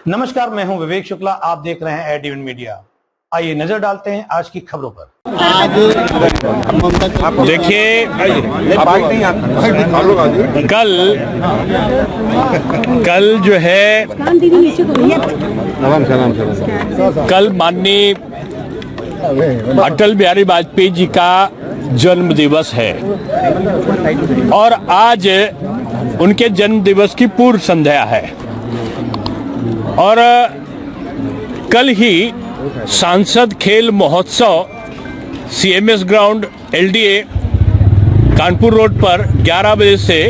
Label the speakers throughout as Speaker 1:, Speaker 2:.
Speaker 1: नमस्कार, मैं हूं विवेक शुक्ला। आप देख रहे हैं एडीवन मीडिया। आइए नजर डालते हैं आज की खबरों पर।
Speaker 2: देखिए, कल जो है कल माननीय अटल बिहारी वाजपेयी जी का जन्म दिवस है और आज उनके जन्म दिवस की पूर्व संध्या है और कल ही सांसद खेल महोत्सव CMS ground LDA Kanpur road पर 11 बजे से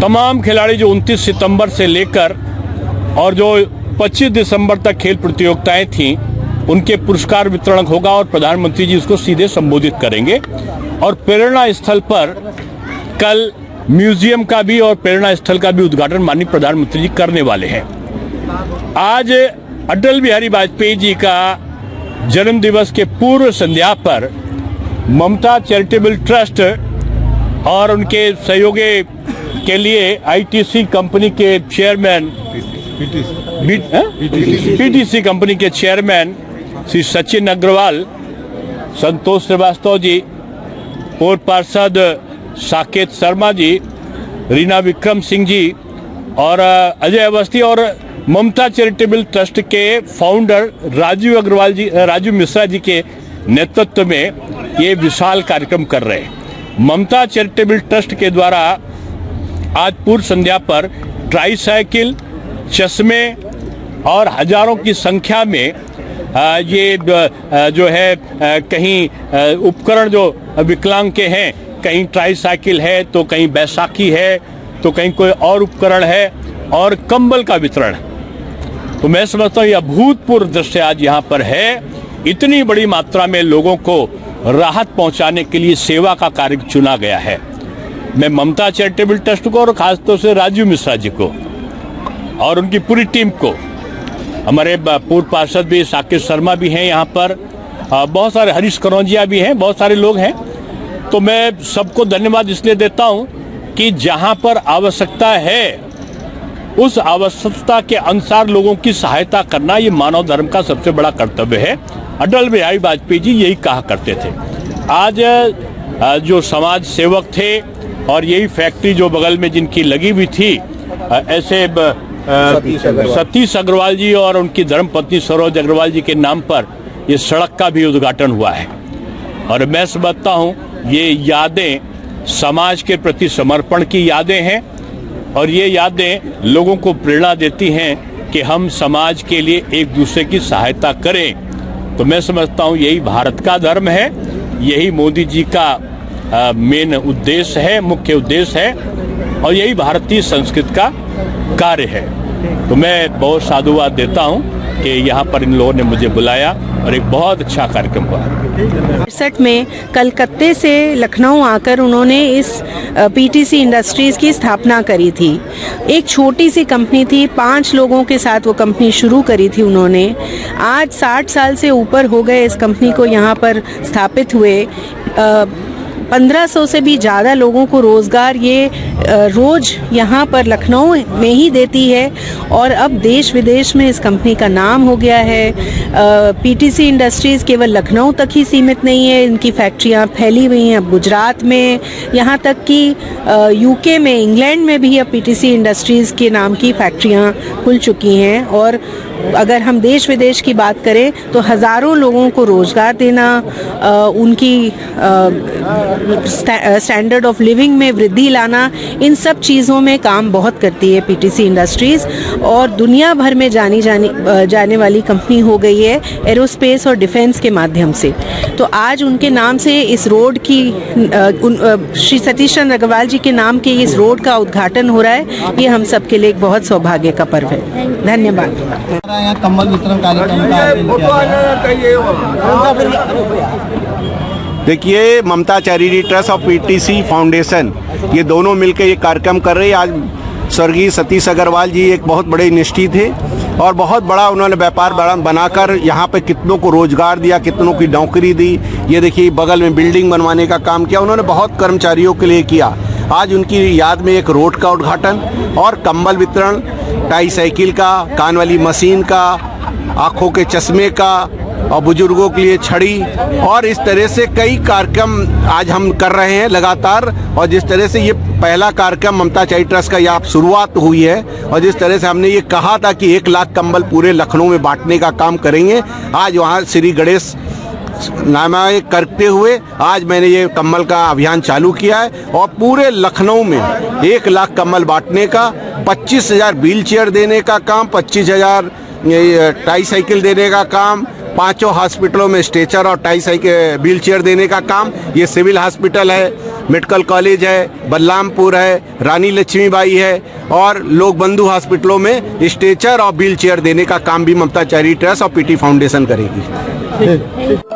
Speaker 2: तमाम खिलाड़ी जो 29 सितंबर से लेकर और जो 25 दिसंबर तक खेल प्रतियोगिताएं थीं उनके पुरस्कार वितरण होगा और प्रधानमंत्री जी उसको सीधे संबोधित करेंगे। और प्रेरणा स्थल पर कल म्यूजियम का भी और प्रेरणा स्थल का भी उद्घाटन माननीय प्रधानमंत्री जी करने वाले हैं। आज अटल बिहारी वाजपेयी जी का जन्म दिवस के पूर्व संध्या पर ममता चैरिटेबल ट्रस्ट और उनके सहयोगी के लिए आईटीसी कंपनी के चेयरमैन पीटीसी कंपनी के चेयरमैन श्री सचिन अग्रवाल, संतोष श्रीवास्तव जी, पूर्व पार्षद साकेत शर्मा जी, रीना विक्रम सिंह जी और अजय अवस्थी और ममता चैरिटेबल ट्रस्ट के फाउंडर राजू मिश्रा जी के नेतृत्व में ये विशाल कार्यक्रम कर रहे हैं। ममता चैरिटेबल ट्रस्ट के द्वारा आज पूर्व संध्या पर ट्राईसाइकिल, चश्मे और हजारों की संख्या में ये जो है कहीं उपकरण जो विकलांग के हैं, कहीं ट्राईसाइकिल है तो कहीं बैसाखी है तो कहीं कोई और उपकरण है और कंबल का वितरण। तो मैं समझता हूँ यह अभूतपूर्व दृश्य आज यहाँ पर है। इतनी बड़ी मात्रा में लोगों को राहत पहुँचाने के लिए सेवा का कार्य चुना गया है। मैं ममता चैरिटेबल ट्रस्ट को और खासतौर से राजू मिश्रा जी को और उनकी पूरी टीम को, हमारे पूर्व पार्षद भी साकेत शर्मा भी हैं यहाँ पर, बहुत सारे हरीश कनौजिया भी हैं, बहुत सारे लोग हैं। तो मैं सबको धन्यवाद इसलिए देता हूँ कि जहाँ पर आवश्यकता है उस आवश्यकता के अनुसार लोगों की सहायता करना ये मानव धर्म का सबसे बड़ा कर्तव्य है। अटल बिहारी वाजपेयी जी यही कहा करते थे। आज जो समाज सेवक थे और यही फैक्ट्री जो बगल में जिनकी लगी हुई थी, ऐसे सतीश अग्रवाल जी और उनकी धर्मपत्नी सरोज अग्रवाल जी के नाम पर ये सड़क का भी उद्घाटन हुआ है। और मैं समझता हूँ ये यादें समाज के प्रति समर्पण की यादें हैं और ये यादें लोगों को प्रेरणा देती हैं कि हम समाज के लिए एक दूसरे की सहायता करें। तो मैं समझता हूँ यही भारत का धर्म है, यही मोदी जी का मेन उद्देश्य है, मुख्य उद्देश्य है और यही भारतीय संस्कृति का कार्य है। तो मैं बहुत साधुवाद देता हूँ कि यहाँ पर इन लोगों ने मुझे बुलाया और एक बहुत अच्छा कार्यक्रम हुआ।
Speaker 3: 1968 में कलकत्ते से लखनऊ आकर उन्होंने इस पीटीसी इंडस्ट्रीज़ की स्थापना करी थी। एक छोटी सी कंपनी थी, 5 लोगों के साथ वो कंपनी शुरू करी थी उन्होंने। आज 60 साल से ऊपर हो गए इस कंपनी को यहाँ पर स्थापित हुए। 1500 से भी ज़्यादा लोगों को रोज़गार ये रोज़ यहाँ पर लखनऊ में ही देती है और अब देश विदेश में इस कंपनी का नाम हो गया है। पीटीसी इंडस्ट्रीज़ केवल लखनऊ तक ही सीमित नहीं है, इनकी फैक्ट्रियाँ फैली हुई हैं अब गुजरात में, यहाँ तक कि यूके में, इंग्लैंड में भी अब पीटीसी इंडस्ट्रीज़ के नाम की फैक्ट्रियाँ खुल चुकी हैं। और अगर हम देश विदेश की बात करें तो हज़ारों लोगों को रोज़गार देना, उनकी स्टैंडर्ड ऑफ लिविंग में वृद्धि लाना, इन सब चीज़ों में काम बहुत करती है पीटीसी इंडस्ट्रीज़ और दुनिया भर में जाने वाली कंपनी हो गई है एरोस्पेस और डिफेंस के माध्यम से। तो आज उनके नाम से इस रोड की श्री सतीश चंद्र अग्रवाल जी के नाम के इस रोड का उद्घाटन हो रहा है। ये हम सब के लिए एक बहुत सौभाग्य का पर्व है। धन्यवाद।
Speaker 4: कम्बल वितरण कार्यक्रम
Speaker 5: देखिए, ममता चैरिटी ट्रस्ट और पीटीसी फाउंडेशन ये दोनों मिलकर ये कार्यक्रम कर रहे हैं। आज स्वर्गीय सतीश अग्रवाल जी एक बहुत बड़े निष्ठा थे और बहुत बड़ा उन्होंने व्यापार बनाकर यहाँ पे कितनों को रोजगार दिया, कितनों की नौकरी दी। ये देखिए बगल में बिल्डिंग बनवाने का काम किया उन्होंने, बहुत कर्मचारियों के लिए किया। आज उनकी याद में एक रोड का उद्घाटन और कंबल वितरण टाई साइकिल का, कान वाली मशीन का, आँखों के चश्मे का और बुजुर्गों के लिए छड़ी और इस तरह से कई कार्यक्रम आज हम कर रहे हैं लगातार। और जिस तरह से ये पहला कार्यक्रम ममता चैरिटी ट्रस्ट का यहाँ शुरुआत हुई है और जिस तरह से हमने ये कहा था कि 1 लाख कंबल पूरे लखनऊ में बांटने का काम करेंगे, आज वहाँ श्री गणेश नामा करते हुए आज मैंने ये कम्बल का अभियान चालू किया है और पूरे लखनऊ में 1 लाख कम्बल बांटने का, 25,000 व्हील चेयर देने का काम, 25,000 टाई साइकिल देने का काम, 5 हॉस्पिटलों में स्ट्रेचर और टाई साइकिल व्हील चेयर देने का काम। ये सिविल हॉस्पिटल है, मेडिकल कॉलेज है, बलरामपुर है, रानी लक्ष्मीबाई है और लोक बंधु हॉस्पिटलों में स्ट्रेचर और व्हील चेयर देने का काम भी ममता चैरिटी ट्रस्ट और पीटी फाउंडेशन करेगी।